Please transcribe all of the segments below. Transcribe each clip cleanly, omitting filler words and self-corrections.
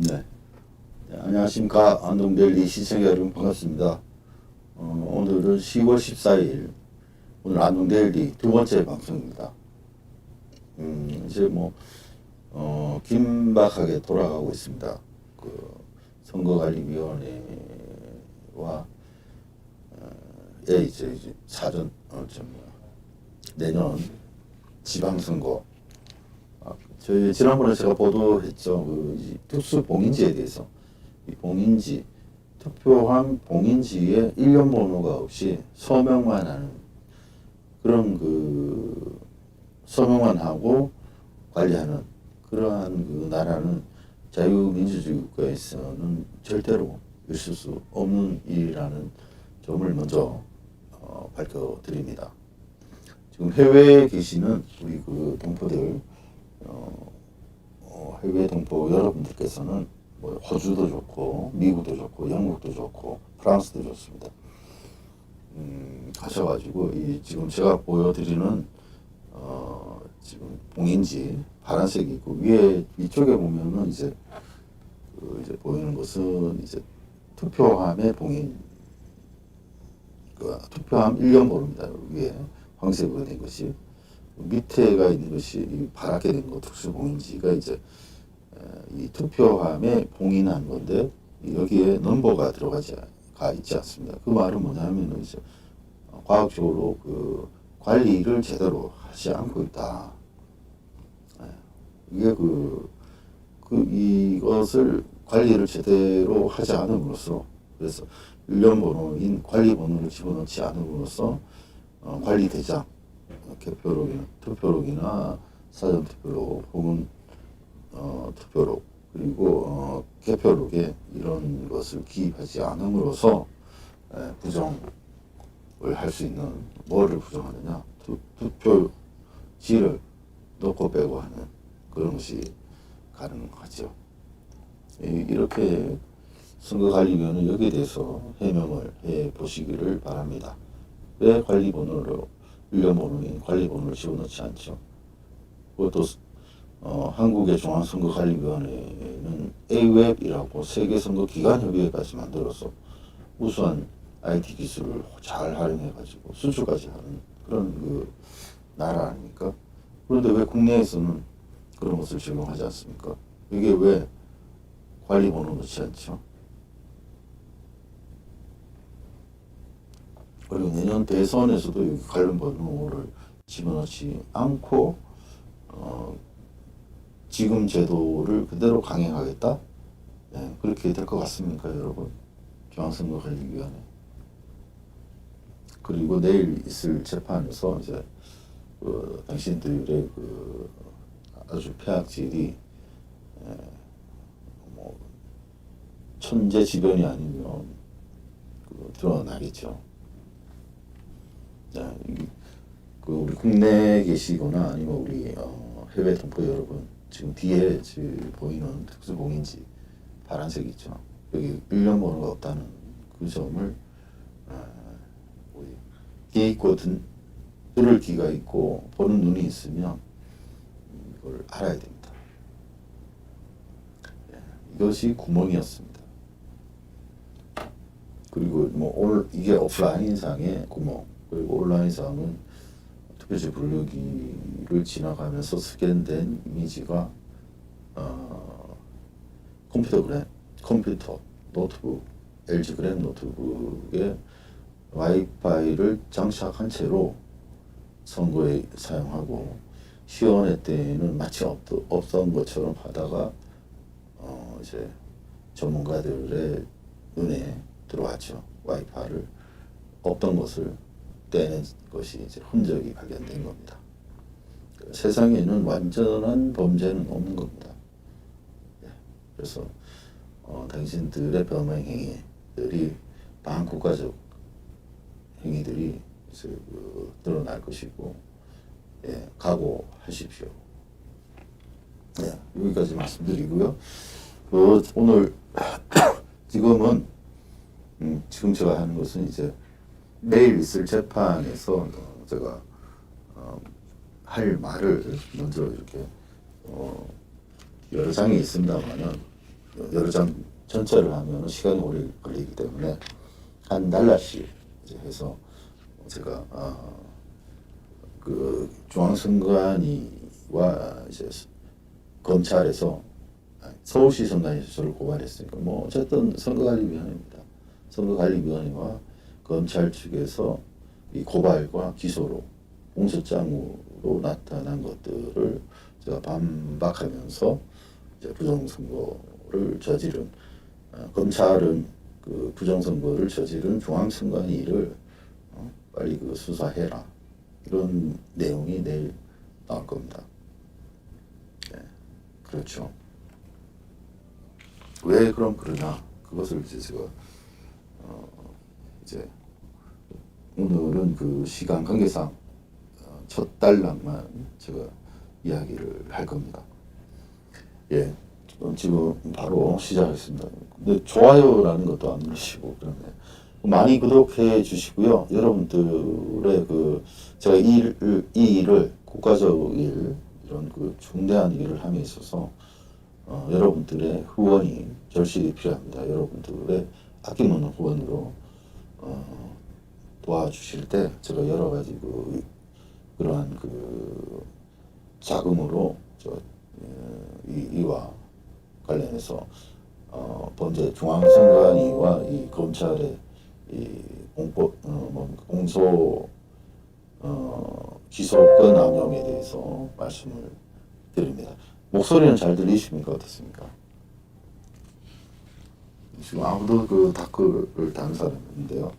네. 네, 안녕하십니까. 안동데일리 시청자 여러분 반갑습니다. 오늘은 10월 14일, 오늘 안동데일리 두 번째 방송입니다. 이제 긴박하게 돌아가고 있습니다. 그 선거관리위원회와 이제 사전, 내년 지방선거. 저희 지난번에 제가 보도했죠. 특수봉인지에 대해서. 이 봉인지, 투표한 봉인지에 일련 번호가 없이 서명만 하는 그런 서명만 하고 관리하는 그러한 나라는 자유민주주의 국가에서는 절대로 있을 수 없는 일이라는 점을 먼저 밝혀드립니다. 지금 해외에 계시는 우리 동포들, 해외 동포 여러분들께서는 호주도 좋고 미국도 좋고 영국도 좋고 프랑스도 좋습니다. 하셔가지고 지금 제가 보여드리는 지금 봉인지 파란색이 있고 위쪽에 보면은 이제 보이는 것은 이제 투표함의 봉인, 투표함 일련 번호입니다. 위에 황색으로 된 것이, 밑에가 있는 것이 파랗게 된 거 특수봉인지가 이제 이 투표함에 봉인한 건데, 여기에 넘버가 들어가 있지 않습니다. 그 말은 뭐냐면 이제 과학적으로 관리를 제대로 하지 않고 있다. 이게 이것을 관리를 제대로 하지 않음으로써, 그래서 일련 번호인 관리 번호를 집어넣지 않음으로써 관리 대장, 개표록이나 투표록이나 사전 투표록 혹은 투표록, 그리고 개표록에 이런 것을 기입하지 않음으로써 부정을 할 수 있는, 뭐를 부정하느냐, 투표지를 넣고 빼고 하는 그런 것이 가능하죠. 이렇게 선거관리위원회는 여기에 대해서 해명을 해 보시기를 바랍니다. 왜 관리번호로, 일련번호인 관리번호를 집어넣지 않죠? 그것도 한국의 중앙선거관리위원회는 AWEB이라고 세계선거기관협의회까지 만들어서 우수한 IT 기술을 잘 활용해가지고 수주까지 하는 그런 나라 아닙니까? 그런데 왜 국내에서는 그런 것을 적용하지 않습니까? 이게 왜 관리번호 넣지 않죠? 그리고 내년 대선에서도 여기 관련 번호를 집어넣지 않고 지금 제도를 그대로 강행하겠다? 네, 그렇게 될 것 같습니까, 여러분? 중앙선거관리위원회. 그리고 내일 있을 재판에서 이제 당신들의 아주 폐악질이 천재지변이 아니면 드러나겠죠. 네, 우리 국내에 계시거나 아니면 우리 해외 동포 여러분, 지금 뒤에 보이는 특수봉인지 파란색 있죠. 여기 일련 번호가 없다는 그 점을 우리 귀 있고 들을 귀가 있고 보는 눈이 있으면 이걸 알아야 됩니다. 이것이 구멍이었습니다. 그리고 이게 오프라인상의 구멍, 그리고 온라인상은 투표지 분류기를 지나가면서 스캔된 이미지가 컴퓨터, 노트북, LG 그램 노트북에 와이파이를 장착한 채로 선거에 사용하고, 시연회 때는 마치 없던 것처럼 하다가 이제 전문가들의 눈에 들어왔죠. 와이파이를 없던 것을 떼낸 것이 이제 흔적이 발견된 겁니다. 세상에는 완전한 범죄는 없는 겁니다. 그래서 당신들의 범행 행위들이 반국가적 행위들이 이제 드러날 것이고, 각오하십시오. 여기까지 말씀드리고요. 오늘 지금 제가 하는 것은 이제 내일 있을 재판에서 제가 할 말을 먼저 이렇게 여러 장이 있습니다만은 여러 장 전체를 하면 시간이 오래 걸리기 때문에 한 달러씩 이제 해서 제가 그 중앙선관위와 이제 검찰에서 서울시 선관위에서 저를 고발했으니까 뭐 어쨌든 선거관리위원회입니다. 선거관리위원회와 검찰 측에서 이 고발과 기소로 공소장으로 나타난 것들을 제가 반박하면서 이제 부정선거를 저지른 검찰은 그 부정선거를 저지른 중앙선관위를 빨리 그 수사해라 이런 내용이 내일 나올 겁니다. 네, 그렇죠. 왜 그럼 그러냐 그것을 이제 제가 이제 오늘은 그 시간 관계상 첫 달락만 제가 이야기를 할 겁니다. 예, 지금 바로 시작하겠습니다. 근데 좋아요라는 것도 안 누르시고 그러네. 많이 구독해 주시고요. 여러분들의 그 제가 이 일을 국가적 일 이런 그 중대한 일을 함에 있어서 여러분들의 후원이 절실히 필요합니다. 여러분들의 아낌없는 후원으로 도와주실 때 제가 여러 가지 그러한 그 자금으로 이와 관련해서 범죄 중앙선관위와 이 검찰의 이 공소 기소권 남용에 대해서 말씀을 드립니다. 목소리는 잘 들리십니까? 어떻습니까? 지금 아무도 그 댓글을 다는 사람이 없는데요.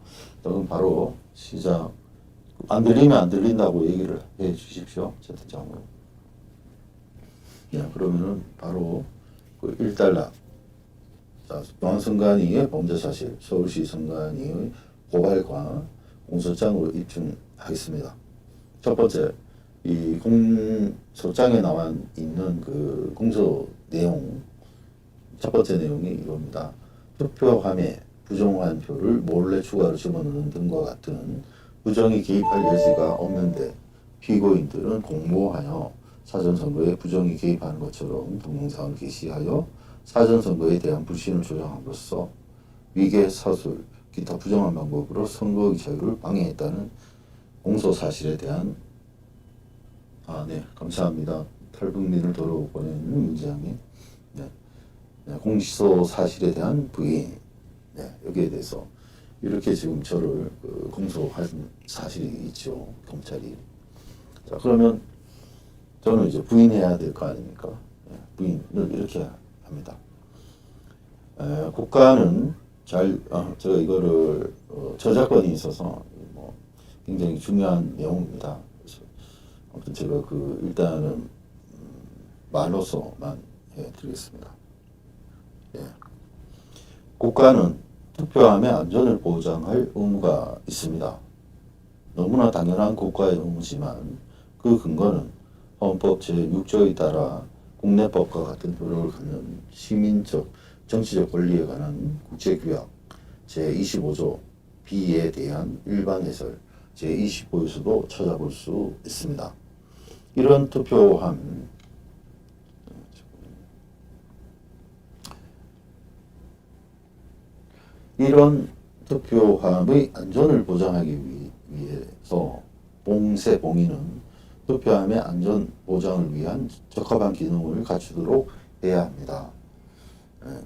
저는 바로 시작. 안 들리면 안 들린다고 얘기를 해 주십시오. 채팅창으로. 네, 그러면은 바로 그 1달러. 자, 중앙선관위의 범죄사실, 서울시 선관위의 고발과 공소장으로 입증하겠습니다. 첫 번째, 이 공소장에 나와 있는 그 공소 내용, 첫 번째 내용이 이겁니다. 투표함에 부정한 표를 몰래 추가로 집어넣는 등과 같은 부정이 개입할 여지가 없는데 피고인들은 공모하여 사전선거에 부정이 개입하는 것처럼 동영상을 게시하여 사전선거에 대한 불신을 조장함으로써 위계 사술, 기타 부정한 방법으로 선거의 자유를 방해했다는 공소사실에 대한 네, 감사합니다. 탈북민을 도로 보내는 문제함이 공소사실에 대한 부인 여기에 대해서 이렇게 지금 저를 공소한 사실이 있죠. 검찰이. 자, 그러면 저는 이제 부인해야 될 거 아닙니까? 부인을 이렇게 합니다. 국가는 제가 이거를 저작권이 있어서 뭐 굉장히 중요한 내용입니다. 그래서 아무튼 제가 일단은 말로서만 해드리겠습니다. 예. 국가는 투표함의 안전을 보장할 의무가 있습니다. 너무나 당연한 국가의 의무지만 그 근거는 헌법 제6조에 따라 국내법과 같은 효력을 갖는 시민적, 정치적 권리에 관한 국제규약 제25조 B에 대한 일반 해설 제25에서도 찾아볼 수 있습니다. 이런 투표함의 안전을 보장하기 위해서 봉인은 투표함의 안전 보장을 위한 적합한 기능을 갖추도록 해야 합니다.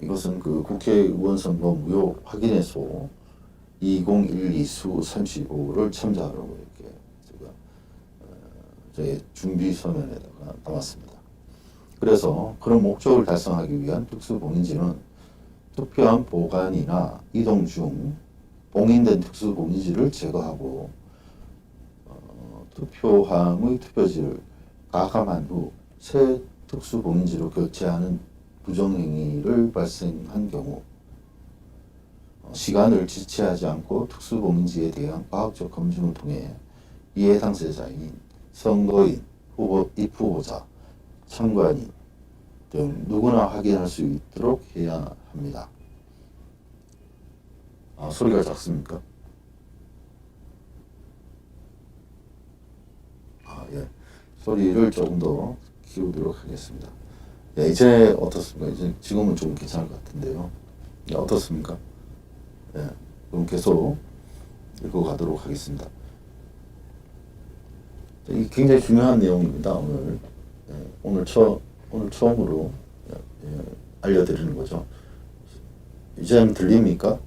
이것은 그 국회의원 선거 무효 확인에서 2012수 35를 참작하라고 이렇게 제가 저의 준비 서면에다가 담았습니다. 그래서 그런 목적을 달성하기 위한 특수봉인지는 투표함 보관이나 이동 중 봉인된 특수봉인지를 제거하고 투표함의 투표지를 가감한 후 새 특수봉인지로 교체하는 부정행위를 발생한 경우 시간을 지체하지 않고 특수봉인지에 대한 과학적 검증을 통해 이해 당사자인 선거인, 입후보자, 참관인 등 누구나 확인할 수 있도록 해야 합니다. 소리가 작습니까? 예. 소리를 조금 더 키우도록 하겠습니다. 예, 이제 어떻습니까? 이제 지금은 좀 괜찮을 것 같은데요. 예, 어떻습니까? 예, 그럼 계속 읽어가도록 하겠습니다. 이 굉장히 중요한 내용입니다. 오늘 예, 오늘 처음으로 예, 알려드리는 거죠. 이제는 들립니까?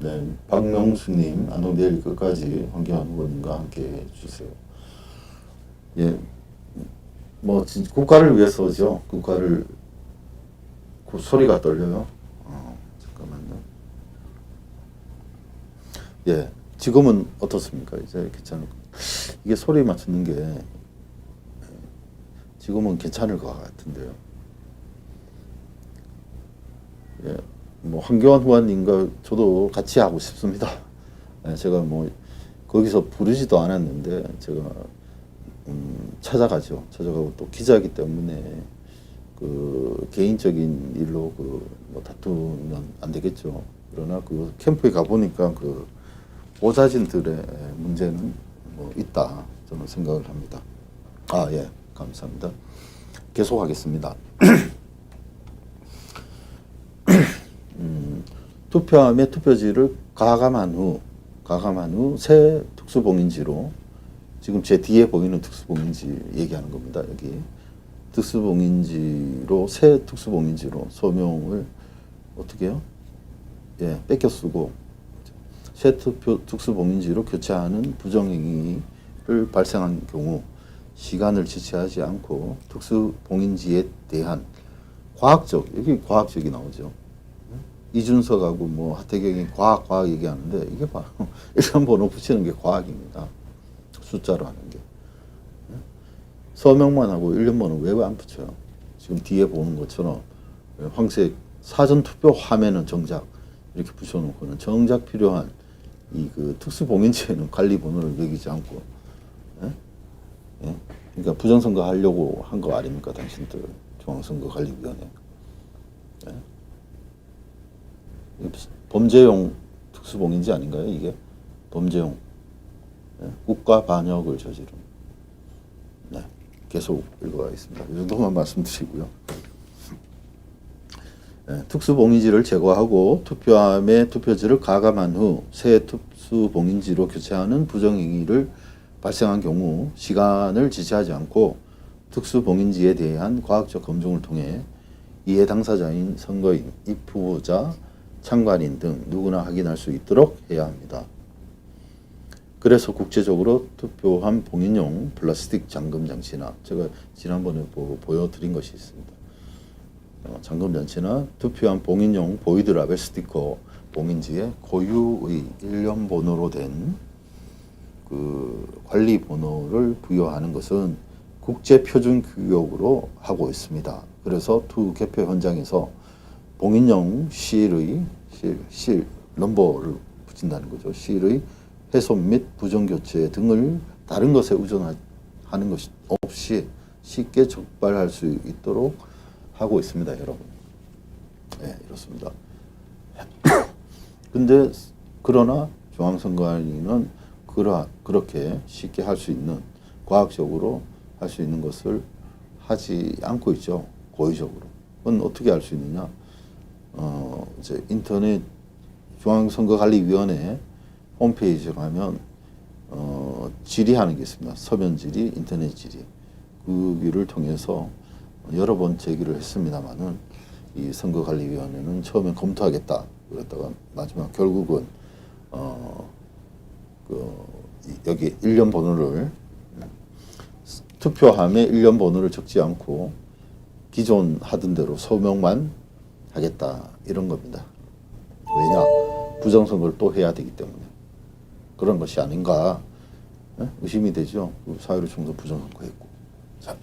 네, 박명수님, 안동 내일 끝까지 황교안 의원님과 함께 해주세요. 예, 뭐 국가를 위해서죠. 국가를 소리가 떨려요. 잠깐만요. 예, 지금은 어떻습니까? 이제 괜찮을 것. 이게 소리 맞추는 게 지금은 괜찮을 것 같은데요. 예, 뭐 황교안 후보님과 저도 같이 하고 싶습니다. 예, 제가 뭐 거기서 부르지도 않았는데 제가 찾아가죠. 찾아가고 또 기자이기 때문에 그 개인적인 일로 뭐 다투면 안 되겠죠. 그러나 그 캠프에 가 보니까 그 보좌진들의 문제는 뭐 있다 저는 생각을 합니다. 아, 예, 감사합니다. 계속하겠습니다. 투표함의 투표지를 가감한 후 새 특수봉인지로 지금 제 뒤에 보이는 특수봉인지 얘기하는 겁니다. 여기 특수봉인지로 새 특수봉인지로 서명을 어떻게 해요? 예, 뺏겨 쓰고 새 특수봉인지로 교체하는 부정행위를 발생한 경우 시간을 지체하지 않고 특수봉인지에 대한 여기 과학적이 나오죠. 이준석하고 뭐 하태경이 과학 얘기하는데 이게 바로 일련 번호 붙이는 게 과학입니다. 숫자로 하는 게. 서명만 하고 일련 번호 왜 안 붙여요? 지금 뒤에 보는 것처럼 황색 사전투표 화면은 정작 이렇게 붙여놓고는 정작 필요한 이 그 특수봉인지에는 관리번호를 매기지 않고, 예? 그러니까 부정선거 하려고 한 거 아닙니까, 당신들 중앙선거관리위원회. 예? 범죄용 특수봉인지 아닌가요, 이게? 범죄용. 예? 국가 반역을 저지른. 네, 계속 읽어가겠습니다. 이 정도만 말씀드리고요. 예, 특수봉인지를 제거하고 투표함의 투표지를 가감한 후 새 특수봉인지로 교체하는 부정행위를 발생한 경우 시간을 지체하지 않고 특수봉인지에 대한 과학적 검증을 통해 이해 당사자인 선거인, 입후보자, 참관인 등 누구나 확인할 수 있도록 해야 합니다. 그래서 국제적으로 투표함 봉인용 플라스틱 잠금 장치나 제가 지난번에 보여드린 것이 있습니다. 잠금 장치나 투표함 봉인용 보이드 라벨 스티커 봉인지에 고유의 일련 번호로 된 그 관리 번호를 부여하는 것은 국제 표준 규격으로 하고 있습니다. 그래서 투 개표 현장에서 봉인용 실의 넘버를 붙인다는 거죠. 실의 훼손 및 부정 교체 등을 다른 것에 의존하는 것이 없이 쉽게 적발할 수 있도록 하고 있습니다, 여러분. 네, 이렇습니다. 근데 그러나 중앙선거관리는 그렇게 쉽게 할 수 있는, 과학적으로 할 수 있는 것을 하지 않고 있죠. 고의적으로. 그건 어떻게 할 수 있느냐? 이제 인터넷 중앙선거관리위원회 홈페이지에 가면 질의하는 게 있습니다. 서면 질의, 인터넷 질의. 그기를 통해서 여러 번 제기를 했습니다만은 이 선거관리위원회는 처음엔 검토하겠다 그랬다가 마지막 결국은 여기 일련 번호를 투표함에 일련 번호를 적지 않고 기존 하던 대로 서명만 하겠다 이런 겁니다. 왜냐? 부정선거를 또 해야 되기 때문에 그런 것이 아닌가 의심이 되죠. 4.15 총선 부정선거했고. 자.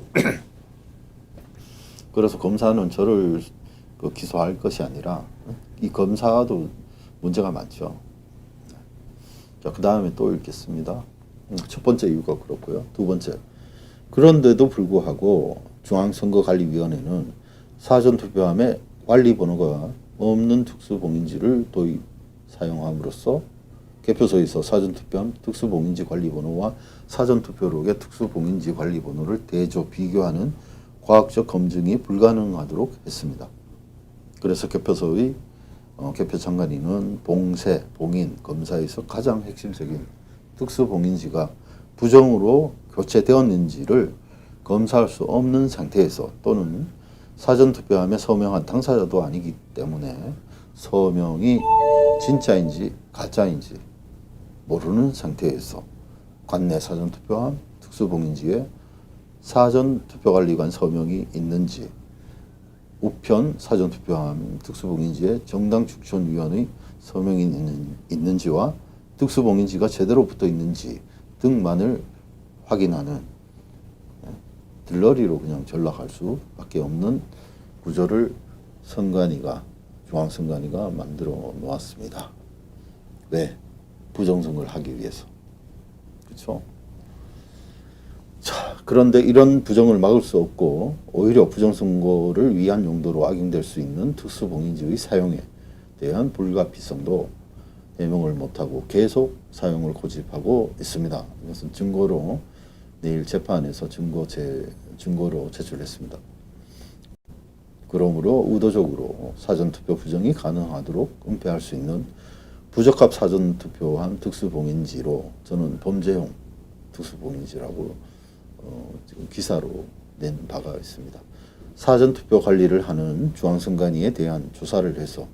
그래서 검사는 저를 기소할 것이 아니라 이 검사도 문제가 많죠. 자, 그 다음에 또 읽겠습니다. 첫 번째 이유가 그렇고요. 두 번째, 그런데도 불구하고 중앙선거관리위원회는 사전투표함에 관리번호가 없는 특수봉인지를 도입 사용함으로써 개표소에서 사전투표함 특수봉인지 관리번호와 사전투표록의 특수봉인지 관리번호를 대조 비교하는 과학적 검증이 불가능하도록 했습니다. 그래서 개표소의 개표 참관인은 봉쇄, 봉인, 검사에서 가장 핵심적인 특수봉인지가 부정으로 교체되었는지를 검사할 수 없는 상태에서 또는 사전투표함에 서명한 당사자도 아니기 때문에 서명이 진짜인지 가짜인지 모르는 상태에서 관내 사전투표함 특수봉인지에 사전투표관리관 서명이 있는지 우편 사전투표함 특수봉인지에 정당추천위원의 서명이 있는지와 특수봉인지가 제대로 붙어 있는지 등만을 확인하는 들러리로 그냥 전락할 수밖에 없는 구조를 중앙선관위가 만들어 놓았습니다. 왜? 부정선거를 하기 위해서. 그렇죠? 자, 그런데 이런 부정을 막을 수 없고 오히려 부정선거를 위한 용도로 악용될 수 있는 특수봉인지의 사용에 대한 불가피성도 해명을 못하고 계속 사용을 고집하고 있습니다. 이것은 증거로 내일 재판에서 증거로 제출했습니다. 그러므로 의도적으로 사전투표 부정이 가능하도록 은폐할 수 있는 부적합 사전투표함 특수봉인지로 저는 범죄형 특수봉인지라고 지금 기사로 낸 바가 있습니다. 사전투표 관리를 하는 중앙선관위에 대한 조사를 해서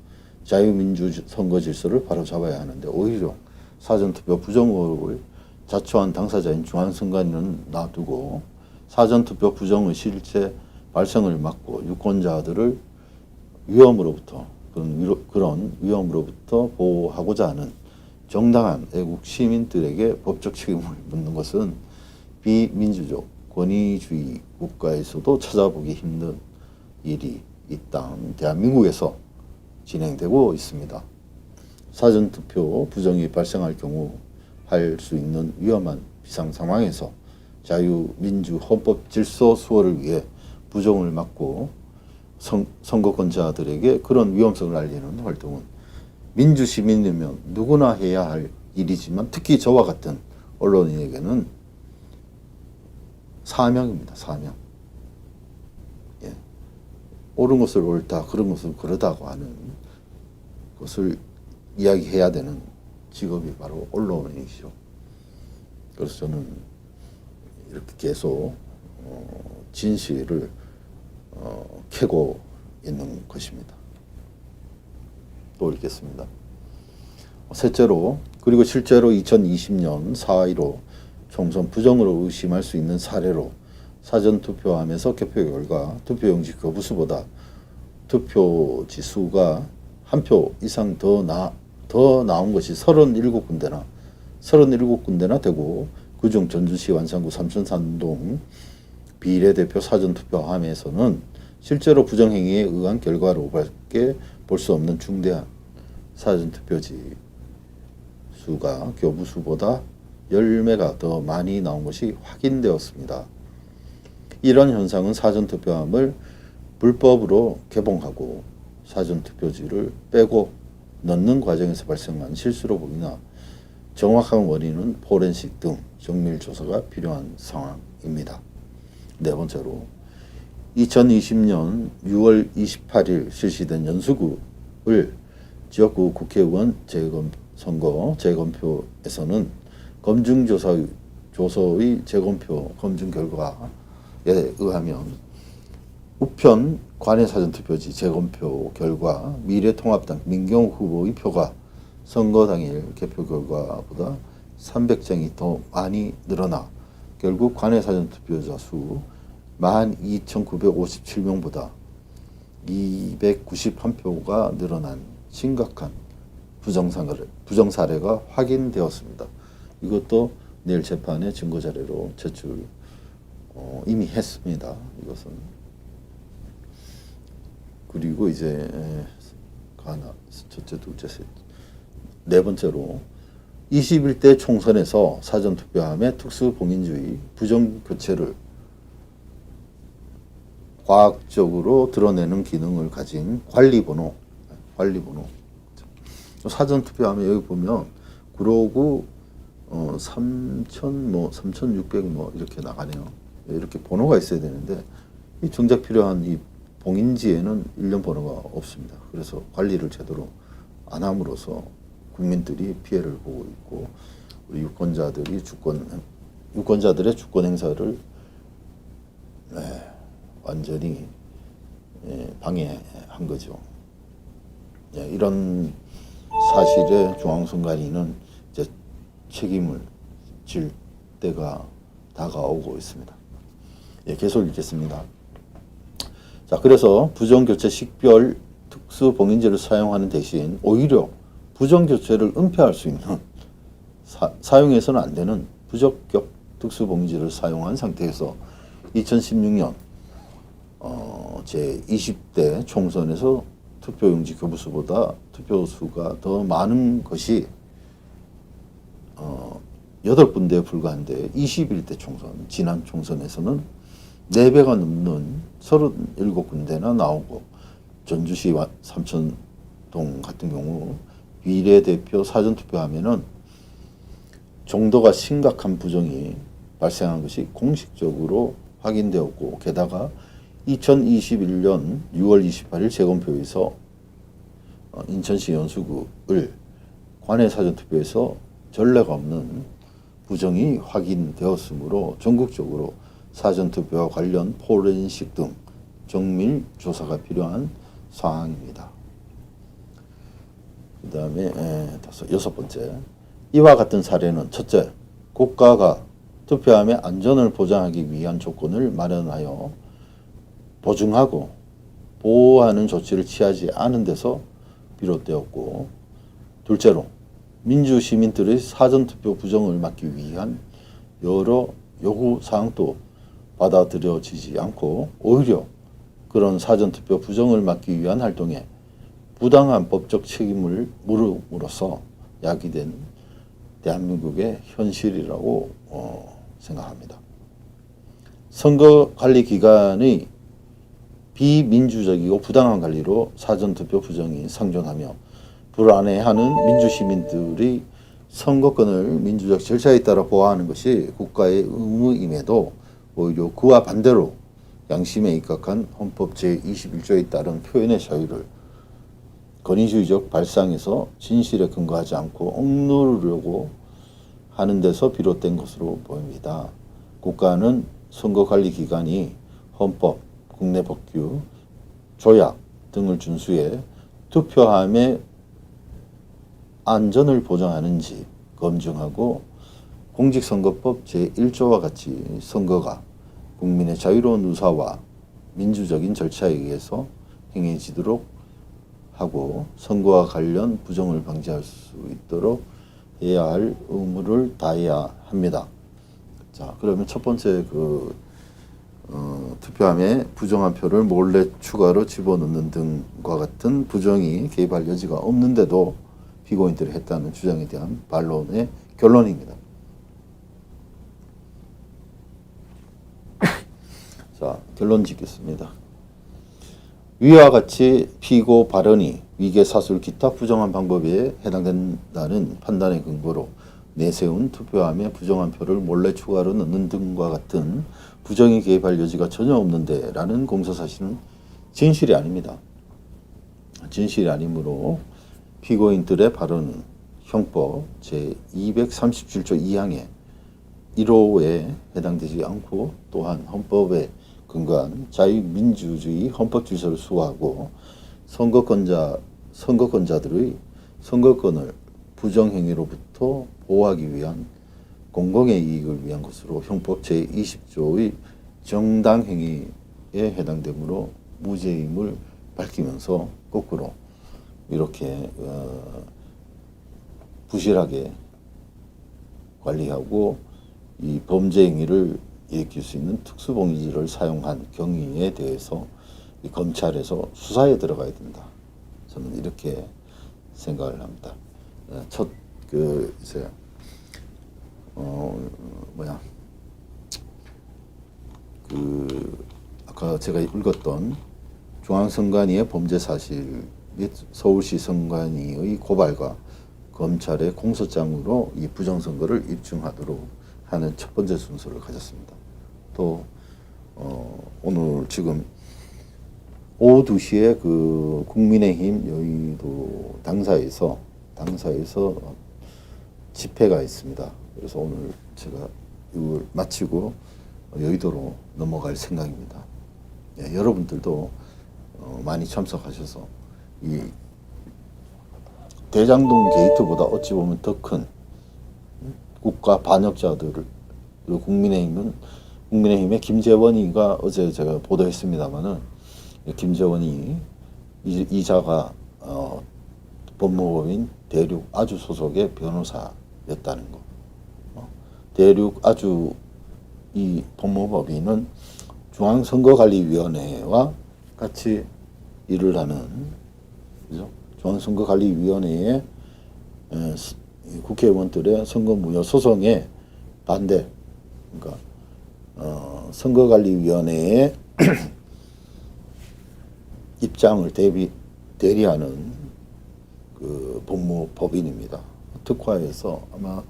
자유민주 선거 질서를 바로잡아야 하는데 오히려 사전투표 부정 의혹을 자초한 당사자인 중앙선관위는 놔두고 사전투표 부정의 실제 발생을 막고 유권자들을 그런 위험으로부터 보호하고자 하는 정당한 애국 시민들에게 법적 책임을 묻는 것은 비민주적 권위주의 국가에서도 찾아보기 힘든 일이 이 땅 대한민국에서 진행되고 있습니다. 사전투표 부정이 발생할 경우 할 수 있는 위험한 비상 상황에서 자유민주 헌법 질서 수호를 위해 부정을 막고 선거권자들에게 그런 위험성을 알리는 활동은 민주시민이면 누구나 해야 할 일이지만 특히 저와 같은 언론인에게는 사명입니다. 사명. 예. 옳은 것을 옳다, 그런 것을 그러다고 하는 것을 이야기해야 되는 직업이 바로 언론인이죠. 그래서 저는 이렇게 계속 진실을 캐고 있는 것입니다. 또 읽겠습니다. 셋째로, 그리고 실제로 2020년 4.15 총선 부정으로 의심할 수 있는 사례로 사전투표함에서 개표 결과 투표용지 교부수보다 투표지 수가 한 표 이상 더 나온 것이 37군데나 되고 그중 전주시 완산구 삼천산동 비례대표 사전투표함에서는 실제로 부정행위에 의한 결과로밖에 볼 수 없는 중대한 사전투표지 수가 교부수보다 10매가 더 많이 나온 것이 확인되었습니다. 이런 현상은 사전투표함을 불법으로 개봉하고 사전투표지를 빼고 넣는 과정에서 발생한 실수로 보이나 정확한 원인은 포렌식 등 정밀 조사가 필요한 상황입니다. 네 번째로 2020년 6월 28일 실시된 연수구을 지역구 국회의원 선거 재검표에서는 검증조서의 재검표 검증 결과에 의하면 우편 관외사전투표지 재검표 결과 미래통합당 민경욱 후보의 표가 선거 당일 개표 결과보다 300장이 더 많이 늘어나 결국 관외사전투표자 수 12,957명보다 291표가 늘어난 심각한 부정 사례가 확인되었습니다. 이것도 내일 재판에 증거 자료로 제출 이미 했습니다. 이것은. 그리고 이제 하나, 첫째, 둘째, 셋, 네 번째로 21대 총선에서 사전투표함의 특수봉인주의 부정교체를 과학적으로 드러내는 기능을 가진 관리번호. 사전투표함에 여기 보면 그러고 3,000 뭐 3,600 뭐 이렇게 나가네요. 이렇게 번호가 있어야 되는데 이 정작 필요한 이 봉인지에는 일련 번호가 없습니다. 그래서 관리를 제대로 안 함으로써 국민들이 피해를 보고 있고 우리 유권자들의 주권 행사를 완전히 방해한 거죠. 이런 사실에 중앙선관위는 이제 책임을 질 때가 다가오고 있습니다. 계속 읽겠습니다. 자, 그래서 부정교체 식별 특수봉인제를 사용하는 대신 오히려 부정교체를 은폐할 수 있는 사용해서는 안 되는 부적격 특수봉인제를 사용한 상태에서 2016년 제20대 총선에서 투표용지 교부수보다 투표수가 더 많은 것이 8군데에 불과한데 21대 총선, 지난 총선에서는 4배가 넘는 37군데나 나오고 전주시 삼천동 같은 경우 비례대표 사전투표하면은 정도가 심각한 부정이 발생한 것이 공식적으로 확인되었고 게다가 2021년 6월 28일 재검표에서 인천시 연수구을 관내 사전투표에서 전례가 없는 부정이 확인되었으므로 전국적으로 사전투표와 관련 포렌식 등 정밀 조사가 필요한 사항입니다. 그 다음에 6번째, 이와 같은 사례는 첫째, 국가가 투표함의 안전을 보장하기 위한 조건을 마련하여 보증하고 보호하는 조치를 취하지 않은 데서 비롯되었고, 둘째로 민주시민들의 사전투표 부정을 막기 위한 여러 요구사항도 받아들여지지 않고 오히려 그런 사전투표 부정을 막기 위한 활동에 부당한 법적 책임을 물음으로써 야기된 대한민국의 현실이라고 생각합니다. 선거관리기관의 비민주적이고 부당한 관리로 사전투표 부정이 상존하며 불안해하는 민주시민들의 선거권을 민주적 절차에 따라 보호하는 것이 국가의 의무임에도 오히려 그와 반대로 양심에 입각한 헌법 제21조에 따른 표현의 자유를 권위주의적 발상에서 진실에 근거하지 않고 억누르려고 하는 데서 비롯된 것으로 보입니다. 국가는 선거관리기관이 헌법, 국내 법규, 조약 등을 준수해 투표함의 안전을 보장하는지 검증하고 공직선거법 제1조와 같이 선거가 국민의 자유로운 의사와 민주적인 절차에 의해서 행해지도록 하고 선거와 관련 부정을 방지할 수 있도록 해야 할 의무를 다해야 합니다. 자, 그러면 첫 번째 투표함에 부정한 표를 몰래 추가로 집어넣는 등과 같은 부정이 개입할 여지가 없는데도 피고인들이 했다는 주장에 대한 반론의 결론입니다. 자, 결론 짓겠습니다. 위와 같이 피고 발언이 위계사술 기타 부정한 방법에 해당된다는 판단의 근거로 내세운 투표함에 부정한 표를 몰래 추가로 넣는 등과 같은 부정이 개입할 여지가 전혀 없는데 라는 공소사실은 진실이 아닙니다. 진실이 아니므로 피고인들의 발언은 형법 제237조 2항의 1호에 해당되지 않고 또한 헌법에 근거한 자유민주주의 헌법질서를 수호하고 선거권자들의 선거권을 부정행위로부터 보호하기 위한 공공의 이익을 위한 것으로 형법 제20조의 정당행위에 해당되므로 무죄임을 밝히면서 거꾸로 이렇게 부실하게 관리하고 이 범죄 행위를 일으킬 수 있는 특수봉인지를 사용한 경위에 대해서 이 검찰에서 수사에 들어가야 된다. 저는 이렇게 생각을 합니다. 첫 아까 제가 읽었던 중앙선관위의 범죄 사실 및 서울시 선관위의 고발과 검찰의 공소장으로 이 부정선거를 입증하도록 하는 첫 번째 순서를 가졌습니다. 또 오늘 지금 오후 2시에 그 국민의힘 여의도 당사에서 집회가 있습니다. 그래서 오늘 제가 이걸 마치고 여의도로 넘어갈 생각입니다. 예, 여러분들도 많이 참석하셔서 이 대장동 게이트보다 어찌 보면 더 큰 국가 반역자들을, 그리고 국민의힘의 김재원이가 어제 제가 보도했습니다마는 김재원이 이자가 법무법인 대륙 아주 소속의 변호사였다는 거. 대륙 아주 이 법무법인은 중앙선거관리위원회와 같이 일을 하는, 그죠? 중앙선거관리위원회의 국회의원들의 선거무효 소송에 반대, 그러니까 선거관리위원회의 입장을 대리하는 그 법무법인입니다. 특화해서 아마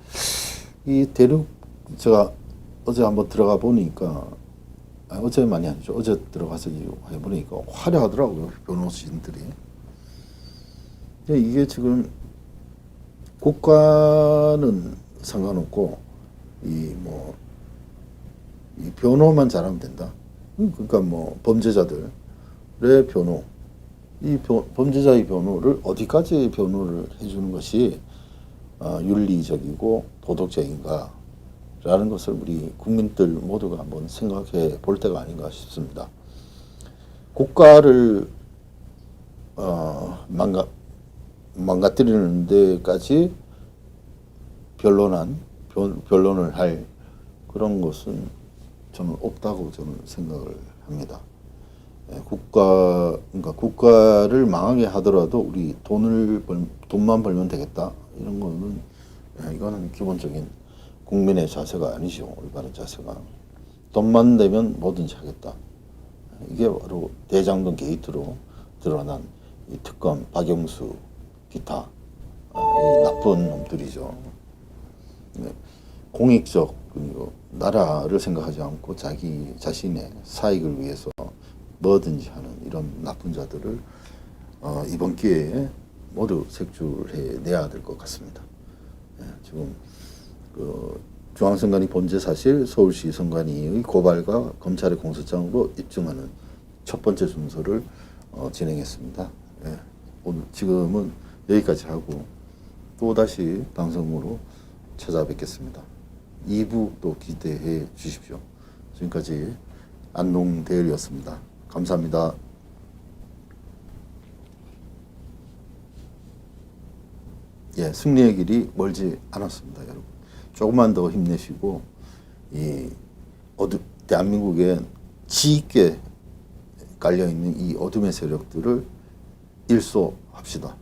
이 대륙, 제가 어제 한번 들어가 보니까, 어제만이 아니죠. 어제 들어가서 해보니까 화려하더라고요, 변호사진들이. 근데 이게 지금 국가는 상관없고 이 변호만 잘하면 된다. 그러니까 뭐 범죄자들의 변호, 범죄자의 변호를 어디까지 변호를 해주는 것이 윤리적이고 도덕적인가라는 것을 우리 국민들 모두가 한번 생각해 볼 때가 아닌가 싶습니다. 국가를 망가뜨리는 데까지 변론을 할 그런 것은 저는 없다고 저는 생각을 합니다. 그러니까 국가를 망하게 하더라도 우리 돈만 벌면 되겠다, 이런 거는 이거는 기본적인 국민의 자세가 아니죠. 올바른 자세가. 돈만 되면 뭐든지 하겠다. 이게 바로 대장동 게이트로 드러난 이 특검, 박영수, 기타 이 나쁜 놈들이죠. 공익적, 그리고 나라를 생각하지 않고 자기 자신의 사익을 위해서 뭐든지 하는 이런 나쁜 자들을 이번 기회에 모두 색출해 내야 될 것 같습니다. 지금 그 중앙선관위 범죄 사실 서울시 선관위의 고발과 검찰의 공소장으로 입증하는 첫 번째 순서를 진행했습니다. 오늘 지금은 여기까지 하고 또다시 방송으로 찾아뵙겠습니다. 2부도 기대해 주십시오. 지금까지 안농대열이었습니다. 감사합니다. 예, 승리의 길이 멀지 않았습니다, 여러분. 조금만 더 힘내시고 대한민국에 짙게 깔려 있는 이 어둠의 세력들을 일소합시다.